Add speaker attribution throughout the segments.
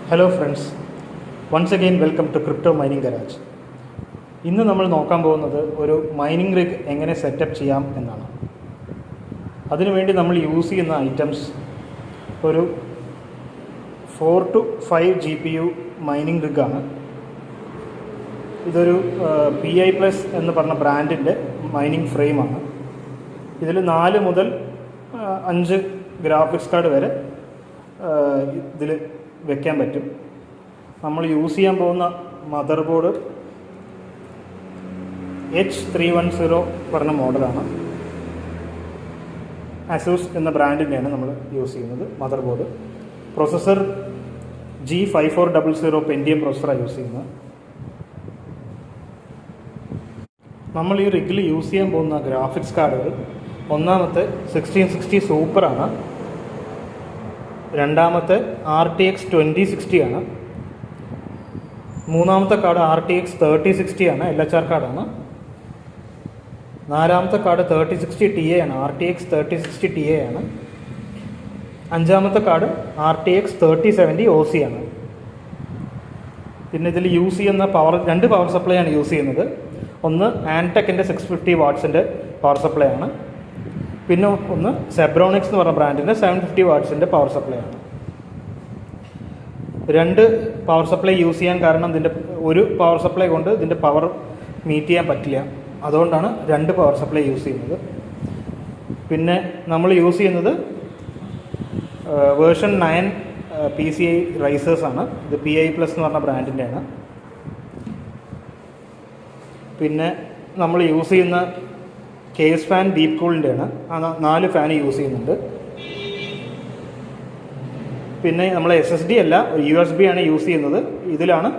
Speaker 1: Hello friends, once again welcome to Crypto Mining Garage. ഇന്ന് നമ്മൾ നോക്കാൻ പോകുന്നത് ഒരു മൈനിങ് റിഗ് എങ്ങനെ സെറ്റപ്പ് ചെയ്യാം എന്നാണ്. അതിനുവേണ്ടി നമ്മൾ യൂസ് ചെയ്യുന്ന ഐറ്റംസ് ഒരു 4 to 5 GPU മൈനിങ് റിഗാണ്. ഇതൊരു PI Plus എന്ന് പറഞ്ഞ ബ്രാൻഡിൻ്റെ മൈനിങ് ഫ്രെയിമാണ്. ഇതിൽ 4 മുതൽ 5 ഗ്രാഫിക്സ് കാർഡ് വരെ ഇതിൽ വെക്കാൻ പറ്റും. നമ്മൾ യൂസ് ചെയ്യാൻ പോകുന്ന മദർ ബോർഡ് H310 പറഞ്ഞ മോഡലാണ്. അസൂസ് എന്ന ബ്രാൻഡിൻ്റെയാണ് നമ്മൾ യൂസ് ചെയ്യുന്നത് motherboard. Processor G5400 Pentium പ്രോസസ്സറാണ് യൂസ് ചെയ്യുന്നത്. നമ്മൾ ഈ റിഗിൽ യൂസ് ചെയ്യാൻ പോകുന്ന ഗ്രാഫിക്സ് കാർഡുകൾ ഒന്നാമത്തെ 1660 സൂപ്പറാണ്, രണ്ടാമത്തെ RTX 2060 ആണ്, മൂന്നാമത്തെ കാർഡ് RTX 3060 ആണ്, LHR കാർഡാണ്, നാലാമത്തെ കാർഡ് 3060 Ti ആണ്, RTX 3060 Ti ആണ്, അഞ്ചാമത്തെ കാർഡ് RTX 3070 OC ആണ്. പിന്നെ ഇതിൽ യൂസ് ചെയ്യുന്ന രണ്ട് പവർ സപ്ലൈ ആണ് യൂസ് ചെയ്യുന്നത്. ഒന്ന് ആൻടെക്കിൻ്റെ 650 വാട്ട്സിൻ്റെ പവർ സപ്ലൈ ആണ്, പിന്നെ ഒന്ന് സെബ്രോണിക്സ് എന്ന് പറഞ്ഞ ബ്രാൻഡിൻ്റെ 750 വാട്ട്സിൻ്റെ പവർ സപ്ലൈ ആണ്. രണ്ട് പവർ സപ്ലൈ യൂസ് ചെയ്യാൻ കാരണം ഇതിൻ്റെ ഒരു പവർ സപ്ലൈ കൊണ്ട് ഇതിൻ്റെ പവർ മീറ്റ് ചെയ്യാൻ പറ്റില്ല. അതുകൊണ്ടാണ് രണ്ട് പവർ സപ്ലൈ യൂസ് ചെയ്യുന്നത്. പിന്നെ നമ്മൾ യൂസ് ചെയ്യുന്നത് വേർഷൻ 9 PCI റൈസേഴ്സാണ്. ഇത് PI Plus എന്ന് പറഞ്ഞ ബ്രാൻഡിൻ്റെയാണ്. പിന്നെ നമ്മൾ യൂസ് ചെയ്യുന്ന കേസ് ഫാൻ ഡീപ് കൂളിൻ്റെയാണ്. 4 ഫാൻ യൂസ് ചെയ്യുന്നുണ്ട്. പിന്നെ നമ്മൾ SSD അല്ല, USB ആണ് യൂസ് ചെയ്യുന്നത്. ഇതിലാണ്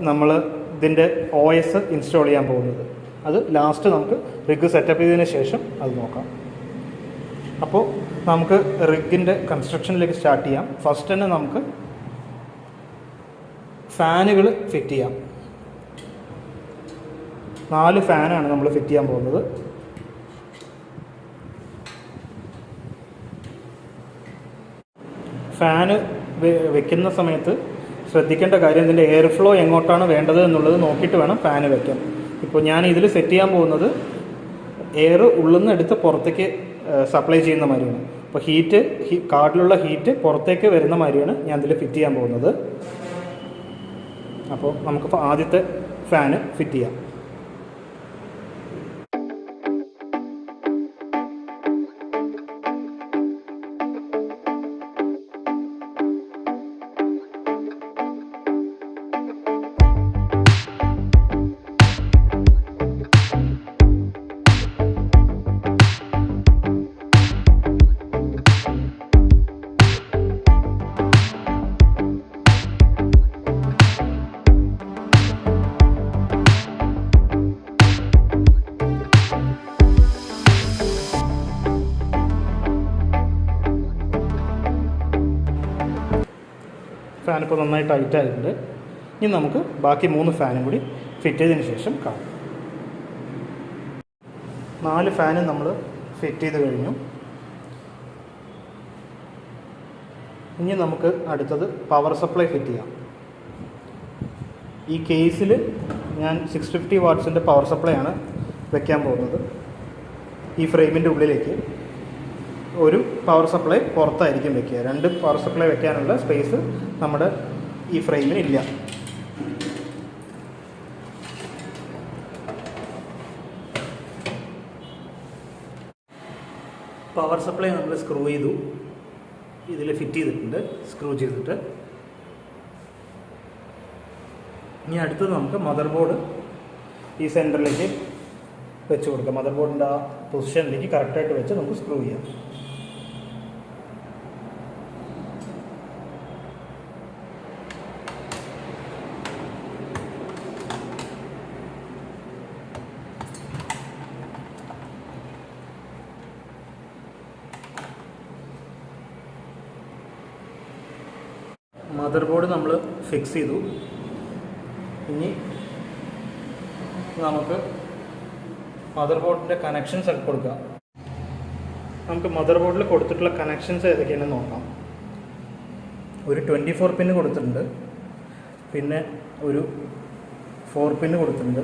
Speaker 1: നമ്മൾ ഇതിൻ്റെ OS ഇൻസ്റ്റാൾ ചെയ്യാൻ പോകുന്നത്. അത് ലാസ്റ്റ് നമുക്ക് റിഗ് സെറ്റപ്പ് ചെയ്തതിന് ശേഷം അത് നോക്കാം. അപ്പോൾ നമുക്ക് റിഗിൻ്റെ കൺസ്ട്രക്ഷനിലേക്ക് സ്റ്റാർട്ട് ചെയ്യാം. ഫസ്റ്റ് തന്നെ നമുക്ക് ഫാനുകൾ ഫിറ്റ് ചെയ്യാം. 4 ഫാനാണ് നമ്മൾ ഫിറ്റ് ചെയ്യാൻ പോകുന്നത്. ഫാന് വെക്കുന്ന സമയത്ത് ശ്രദ്ധിക്കേണ്ട കാര്യം ഇതിൻ്റെ എയർ ഫ്ലോ എങ്ങോട്ടാണ് വേണ്ടത് എന്നുള്ളത് നോക്കിയിട്ട് വേണം ഫാന് വയ്ക്കാൻ. ഇപ്പോൾ ഞാൻ ഇതിൽ സെറ്റ് ചെയ്യാൻ പോകുന്നത് എയർ ഉള്ളിൽ നിന്ന് എടുത്ത് പുറത്തേക്ക് സപ്ലൈ ചെയ്യുന്ന മാതിരിയാണ്. അപ്പോൾ കാർഡിലുള്ള ഹീറ്റ് പുറത്തേക്ക് വരുന്ന മാതിരിയാണ് ഞാൻ ഇതിൽ ഫിറ്റ് ചെയ്യാൻ പോകുന്നത്. അപ്പോൾ നമുക്ക് ആദ്യത്തെ ഫാന് ഫിറ്റ് ചെയ്യാം. ഫാനിപ്പോൾ നന്നായി ടൈറ്റ് ആയിട്ടുണ്ട്. ഇനി നമുക്ക് ബാക്കി 3 ഫാനും കൂടി ഫിറ്റ് ചെയ്തതിന് ശേഷം കാണാം. 4 ഫാനും നമ്മൾ ഫിറ്റ് ചെയ്ത് കഴിഞ്ഞു. ഇനി നമുക്ക് അടുത്തത് പവർ സപ്ലൈ ഫിറ്റ് ചെയ്യാം. ഈ കേസിൽ ഞാൻ 650 വാട്ട്സിൻ്റെ പവർ സപ്ലൈ ആണ് വെക്കാൻ പോകുന്നത്. ഈ ഫ്രെയിമിൻ്റെ ഉള്ളിലേക്ക് ഒരു പവർ സപ്ലൈ പുറത്തായിരിക്കും വെക്കുക. 2 പവർ സപ്ലൈ വെക്കാനുള്ള സ്പേസ് നമ്മുടെ ഈ ഫ്രെയിമിന് ഇല്ല. പവർ സപ്ലൈ നമ്മൾ സ്ക്രൂ ചെയ്തു, ഇതിൽ ഫിറ്റ് ചെയ്തിട്ടുണ്ട് സ്ക്രൂ ചെയ്തിട്ട്. ഇനി അടുത്തത് നമുക്ക് മദർ ബോർഡ് ഈ സെൻറ്ററിലേക്ക് വെച്ച് കൊടുക്കാം. മദർ ബോർഡിൻ്റെ ആ പൊസിഷനിലേക്ക് കറക്റ്റായിട്ട് വെച്ച് നമുക്ക് സ്ക്രൂ ചെയ്യാം. മദർ ബോർഡ് നമ്മൾ ഫിക്സ് ചെയ്തു. ഇനി നമുക്ക് മദർ ബോർഡിൻ്റെ കണക്ഷൻസ് ഒക്കെ കൊടുക്കാം. നമുക്ക് മദർ ബോർഡിൽ കൊടുത്തിട്ടുള്ള കണക്ഷൻസ് ഏതൊക്കെയാണെന്ന് നോക്കാം. ഒരു 24 പിന്ന് കൊടുത്തിട്ടുണ്ട്, പിന്നെ ഒരു 4 പിന്ന് കൊടുത്തിട്ടുണ്ട്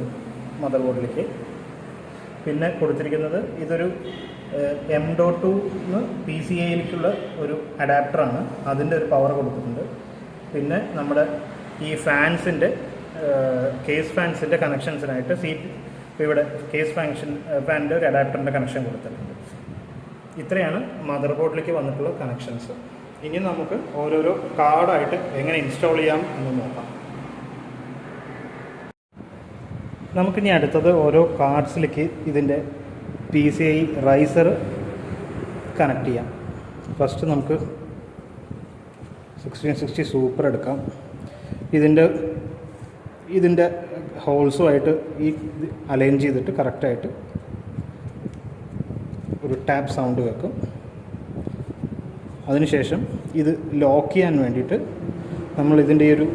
Speaker 1: മദർ ബോർഡിലേക്ക്. പിന്നെ കൊടുത്തിരിക്കുന്നത് ഇതൊരു M.2 PCIയിലേക്കുള്ള ഒരു അഡാപ്റ്ററാണ്, അതിൻ്റെ ഒരു പവർ കൊടുത്തിട്ടുണ്ട്. പിന്നെ നമ്മുടെ ഈ ഫാൻസിൻ്റെ കേസ് ഫാൻസിൻ്റെ കണക്ഷൻസിനായിട്ട് ഇവിടെ കേസ് ഫാനിൻ്റെ ഒരു അഡാപ്റ്ററിൻ്റെ കണക്ഷൻ കൊടുത്തിട്ടുണ്ട്. ഇത്രയാണ് മദർ ബോർഡിലേക്ക് വന്നിട്ടുള്ള കണക്ഷൻസ്. ഇനി നമുക്ക് ഓരോരോ കാർഡായിട്ട് എങ്ങനെ ഇൻസ്റ്റാൾ ചെയ്യാം എന്ന് നോക്കാം. നമുക്കിനി അടുത്തത് ഓരോ കാർഡ്സിലേക്ക് ഇതിൻ്റെ PCI റൈസർ കണക്ട് ചെയ്യാം. ഫസ്റ്റ് നമുക്ക് 1660 സൂപ്പർ എടുക്കാം. ഇതിൻ്റെ ഹോൾസുമായിട്ട് ഈ അലൈൻ ചെയ്തിട്ട് കറക്റ്റായിട്ട് ഒരു ടാപ്പ് സൗണ്ട് വെക്കും. അതിനുശേഷം ഇത് ലോക്ക് ചെയ്യാൻ വേണ്ടിയിട്ട് നമ്മൾ ഇതിൻ്റെ ഒരു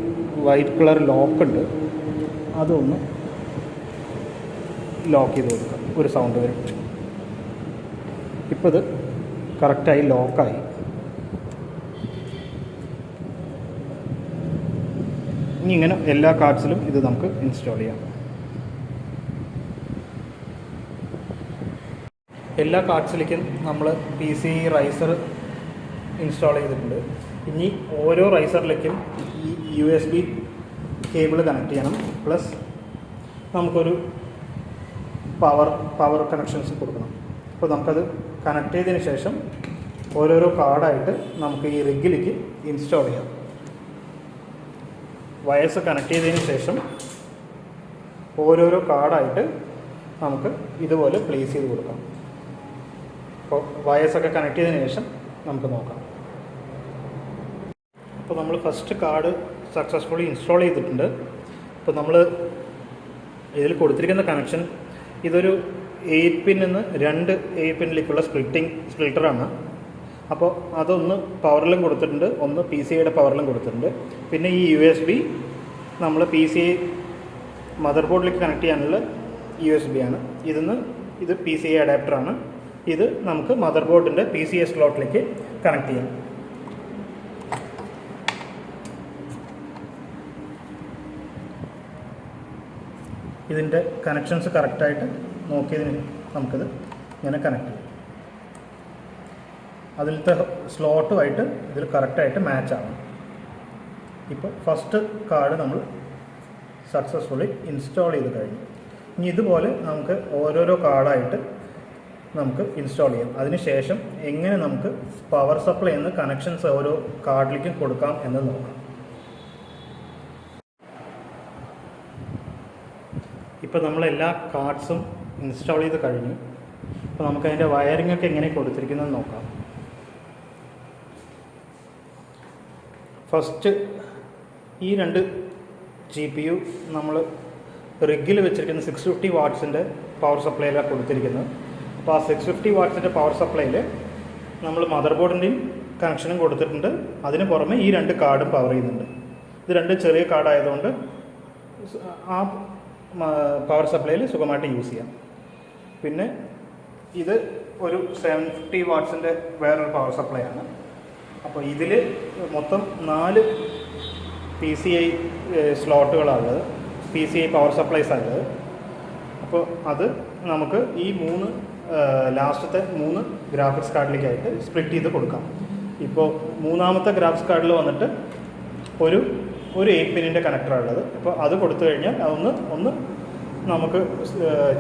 Speaker 1: വൈറ്റ് കളർ ലോക്കുണ്ട്, അതൊന്ന് ലോക്ക് ചെയ്ത് കൊടുക്കാം. ഒരു സൗണ്ട് വരും. ഇപ്പോൾ ഇത് കറക്റ്റായി ലോക്കായി. ഇനി ഇങ്ങനെ എല്ലാ കാർഡ്സിലും ഇത് നമുക്ക് ഇൻസ്റ്റാൾ ചെയ്യാം. എല്ലാ കാർഡ്സിലേക്കും നമ്മൾ PCI റൈസർ ഇൻസ്റ്റാൾ ചെയ്തിട്ടുണ്ട്. ഇനി ഓരോ റൈസറിലേക്കും ഈ USB കേബിൾ കണക്ട് ചെയ്യണം. പ്ലസ് നമുക്കൊരു പവർ കണക്ഷൻസ് കൊടുക്കണം. അപ്പോൾ നമുക്കത് കണക്ട് ചെയ്തതിന് ശേഷം ഓരോരോ കാർഡായിട്ട് നമുക്ക് ഈ റിഗിലേക്ക് ഇൻസ്റ്റാൾ ചെയ്യാം. വയർസ് കണക്ട് ചെയ്തതിന് ശേഷം ഓരോരോ കാർഡായിട്ട് നമുക്ക് ഇതുപോലെ പ്ലേസ് ചെയ്ത് കൊടുക്കാം. അപ്പോൾ വയർസൊക്കെ കണക്ട് ചെയ്തതിന് ശേഷം നമുക്ക് നോക്കാം. അപ്പോൾ നമ്മൾ ഫസ്റ്റ് കാർഡ് സക്സസ്ഫുള്ളി ഇൻസ്റ്റാൾ ചെയ്തിട്ടുണ്ട്. അപ്പോൾ നമ്മൾ ഇതിൽ കൊടുത്തിരിക്കുന്ന കണക്ഷൻ ഇതൊരു 8 പിന്നിൽ നിന്ന് 2 8 പിന്നിലേക്കുള്ള സ്പ്ലിറ്ററാണ്. അപ്പോൾ അതൊന്ന് പവറിലും കൊടുത്തിട്ടുണ്ട്, ഒന്ന് PCIയുടെ പവറിലും കൊടുത്തിട്ടുണ്ട്. പിന്നെ ഈ USB നമ്മൾ PCI മദർ ബോർഡിലേക്ക് കണക്ട് ചെയ്യാനുള്ള USB ആണ്. ഇത് PCI അഡാപ്റ്ററാണ്. ഇത് നമുക്ക് മദർ ബോർഡിൻ്റെ PCI സ്ലോട്ടിലേക്ക് കണക്ട് ചെയ്യാം. ഇതിൻ്റെ കണക്ഷൻസ് കറക്റ്റായിട്ട് നോക്കിയതിന് നമുക്കിത് ഇങ്ങനെ കണക്ട് ചെയ്യാം. അതിലത്തെ സ്ലോട്ടുമായിട്ട് ഇതിൽ കറക്റ്റായിട്ട് മാച്ച് ആവണം. ഇപ്പോൾ ഫസ്റ്റ് കാർഡ് നമ്മൾ സക്സസ്ഫുള്ളി ഇൻസ്റ്റാൾ ചെയ്ത് കഴിഞ്ഞു. ഇനി ഇതുപോലെ നമുക്ക് ഓരോരോ കാർഡായിട്ട് നമുക്ക് ഇൻസ്റ്റാൾ ചെയ്യാം. അതിനുശേഷം എങ്ങനെ നമുക്ക് പവർ സപ്ലൈ എന്ന കണക്ഷൻസ് ഓരോ കാർഡിലേക്കും കൊടുക്കാം എന്ന് നോക്കാം. ഇപ്പോൾ നമ്മളെല്ലാ കാർഡ്സും ഇൻസ്റ്റാൾ ചെയ്ത് കഴിഞ്ഞു. അപ്പോൾ നമുക്കതിൻ്റെ വയറിംഗ് ഒക്കെ എങ്ങനെ കൊടുത്തിരിക്കുന്നതെന്ന് നോക്കാം. ഫസ്റ്റ് ഈ 2 GPU നമ്മൾ റിഗിൽ വെച്ചിരിക്കുന്ന 650 വാട്ട്സിൻ്റെ പവർ സപ്ലൈയിലാണ് കൊടുത്തിരിക്കുന്നത്. അപ്പോൾ ആ 650 വാട്ട്സിൻ്റെ പവർ സപ്ലൈയിൽ നമ്മൾ മദർ ബോർഡിൻ്റെയും കണക്ഷനും കൊടുത്തിട്ടുണ്ട്. അതിന് പുറമെ ഈ 2 കാർഡും പവർ ചെയ്യുന്നുണ്ട്. ഇത് 2 ചെറിയ കാർഡായതുകൊണ്ട് ആ പവർ സപ്ലൈയിൽ സുഖമായിട്ട് യൂസ് ചെയ്യാം. പിന്നെ ഇത് ഒരു 750 വാട്ട്സിൻ്റെ വേറൊരു പവർ സപ്ലൈ ആണ്. അപ്പോൾ ഇതിൽ മൊത്തം 4 PCI സ്ലോട്ടുകളാണുള്ളത്, PCI പവർ സപ്ലൈസാണ് ഉള്ളത്. അപ്പോൾ അത് നമുക്ക് ഈ ലാസ്റ്റത്തെ 3 ഗ്രാഫിക്സ് കാർഡിലേക്കായിട്ട് സ്പ്ലിറ്റ് ചെയ്ത് കൊടുക്കാം. ഇപ്പോൾ മൂന്നാമത്തെ ഗ്രാഫിക്സ് കാർഡിൽ വന്നിട്ട് ഒരു 8 പിന്നിൻ്റെ കണക്ടറാണുള്ളത്. അപ്പോൾ അത് കൊടുത്തു കഴിഞ്ഞാൽ ഒന്ന് നമുക്ക്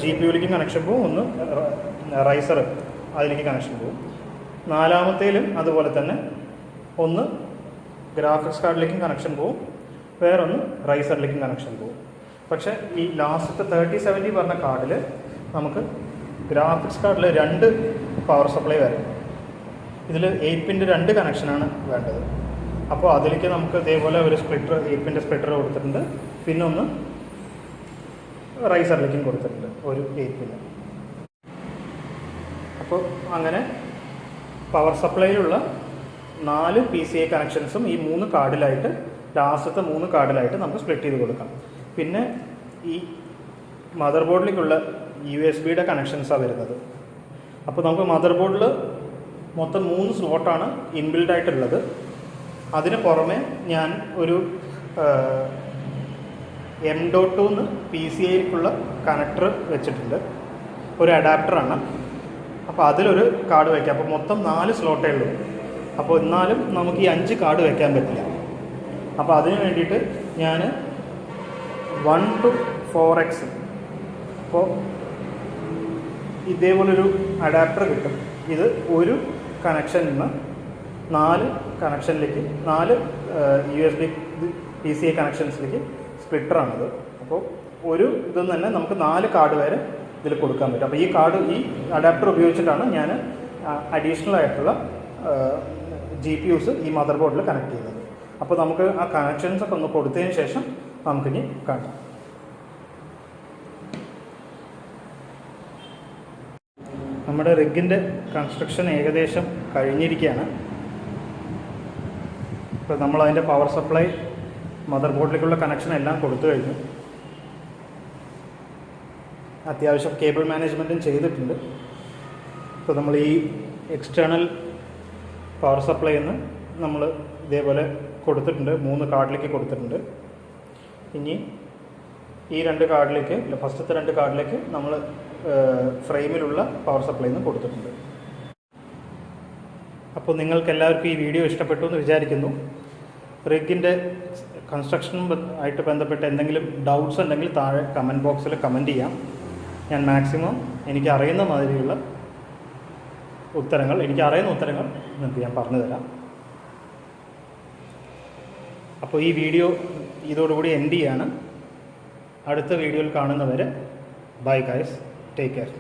Speaker 1: GPUയിലേക്ക് കണക്ഷൻ പോകും, ഒന്ന് റൈസർ അതിലേക്ക് കണക്ഷൻ പോകും. നാലാമത്തേലും അതുപോലെ തന്നെ ഒന്ന് ഗ്രാഫിക്സ് കാർഡിലേക്കും കണക്ഷൻ പോകും, വേറൊന്ന് റൈസറിലേക്കും കണക്ഷൻ പോകും. പക്ഷേ ഈ ലാസ്റ്റത്തെ 3070 പറഞ്ഞ കാർഡിൽ നമുക്ക് ഗ്രാഫിക്സ് കാർഡിൽ 2 പവർ സപ്ലൈ വരും. ഇതിൽ 8 പിൻ്റെ 2 കണക്ഷനാണ് വേണ്ടത്. അപ്പോൾ അതിലേക്ക് നമുക്ക് ഇതേപോലെ ഒരു 8 പിൻ്റെ സ്പ്ലിറ്റർ കൊടുത്തിട്ടുണ്ട്. പിന്നെ ഒന്ന് റൈസറിലേക്കും കൊടുത്തിട്ടുണ്ട് ഒരു 8 പിന്ന്. അപ്പോൾ അങ്ങനെ പവർ സപ്ലൈയിലുള്ള 4 PCI കണക്ഷൻസും ഈ 3 കാർഡിലായിട്ട്, ലാസ്റ്റത്തെ 3 കാർഡിലായിട്ട് നമുക്ക് സ്പ്ലിറ്റ് ചെയ്ത് കൊടുക്കാം. പിന്നെ ഈ മദർ ബോർഡിലേക്കുള്ള USB-യുടെ കണക്ഷൻസാണ് വരുന്നത്. അപ്പോൾ നമുക്ക് മദർ ബോർഡിൽ മൊത്തം 3 സ്ലോട്ടാണ് ഇൻബിൽഡ് ആയിട്ടുള്ളത്. അതിന് പുറമെ ഞാൻ ഒരു M.2 PCIക്കുള്ള കണക്ടർ വെച്ചിട്ടുണ്ട്, ഒരു അഡാപ്റ്ററാണ്. അപ്പോൾ അതിലൊരു കാർഡ് വയ്ക്കാം. അപ്പോൾ മൊത്തം 4 സ്ലോട്ടേ ഉള്ളൂ. അപ്പോൾ എന്നാലും നമുക്ക് ഈ 5 കാർഡ് വയ്ക്കാൻ പറ്റില്ല. അപ്പോൾ അതിന് വേണ്ടിയിട്ട് ഞാൻ 1 to 4x, അപ്പോൾ ഇതേപോലൊരു അഡാപ്റ്റർ കിട്ടും. ഇത് ഒരു കണക്ഷനിൽ നിന്ന് 4 കണക്ഷനിലേക്ക് 4 USB PCI കണക്ഷൻസിലേക്ക് സ്പ്ലിറ്ററാണിത്. അപ്പോൾ ഒരു ഇതിൽ തന്നെ നമുക്ക് 4 കാർഡ് വരെ ഇതിൽ കൊടുക്കാൻ പറ്റും. അപ്പോൾ ഈ അഡാപ്റ്റർ ഉപയോഗിച്ചിട്ടാണ് ഞാൻ അഡീഷണൽ ആയിട്ടുള്ള GPUs ഈ മദർ ബോർഡിൽ കണക്ട് ചെയ്യുന്നത്. അപ്പോൾ നമുക്ക് ആ കണക്ഷൻസൊക്കെ ഒന്ന് കൊടുത്തതിന് ശേഷം നമുക്കിനി കാണാം. നമ്മുടെ റിഗിൻ്റെ കൺസ്ട്രക്ഷൻ ഏകദേശം കഴിഞ്ഞിരിക്കുകയാണ്. ഇപ്പോൾ നമ്മളതിൻ്റെ പവർ സപ്ലൈ മദർ ബോർഡിലേക്കുള്ള കണക്ഷൻ എല്ലാം കൊടുത്തു കഴിഞ്ഞു. അത്യാവശ്യം കേബിൾ മാനേജ്മെൻറ്റും ചെയ്തിട്ടുണ്ട്. ഇപ്പോൾ നമ്മൾ ഈ എക്സ്റ്റേണൽ പവർ സപ്ലൈ എന്ന് നമ്മൾ ഇതേപോലെ കൊടുത്തിട്ടുണ്ട്, 3 കാർഡിലേക്ക് കൊടുത്തിട്ടുണ്ട്. ഇനി ഈ 2 കാർഡിലേക്ക്, ഫസ്റ്റത്തെ 2 കാർഡിലേക്ക് നമ്മൾ ഫ്രെയിമിലുള്ള പവർ സപ്ലൈ എന്ന് കൊടുത്തിട്ടുണ്ട്. അപ്പോൾ നിങ്ങൾക്ക് എല്ലാവർക്കും ഈ വീഡിയോ ഇഷ്ടപ്പെട്ടു എന്ന് വിചാരിക്കുന്നു. റിഗിൻ്റെ കൺസ്ട്രക്ഷനും ആയിട്ട് ബന്ധപ്പെട്ട് എന്തെങ്കിലും ഡൗട്ട്സ് ഉണ്ടെങ്കിൽ താഴെ കമൻറ്റ് ബോക്സിൽ കമൻറ്റ് ചെയ്യാം. ഞാൻ മാക്സിമം എനിക്കറിയുന്ന മാതിരിയുള്ള ഉത്തരങ്ങൾ നിങ്ങൾക്ക് ഞാൻ പറഞ്ഞു തരാം. അപ്പോൾ ഈ വീഡിയോ ഇതോടുകൂടി എൻഡ് ചെയ്യാണ്. അടുത്ത വീഡിയോയിൽ കാണുന്നവരെ ബൈ ഗൈസ്, ടേക്ക് കെയർ.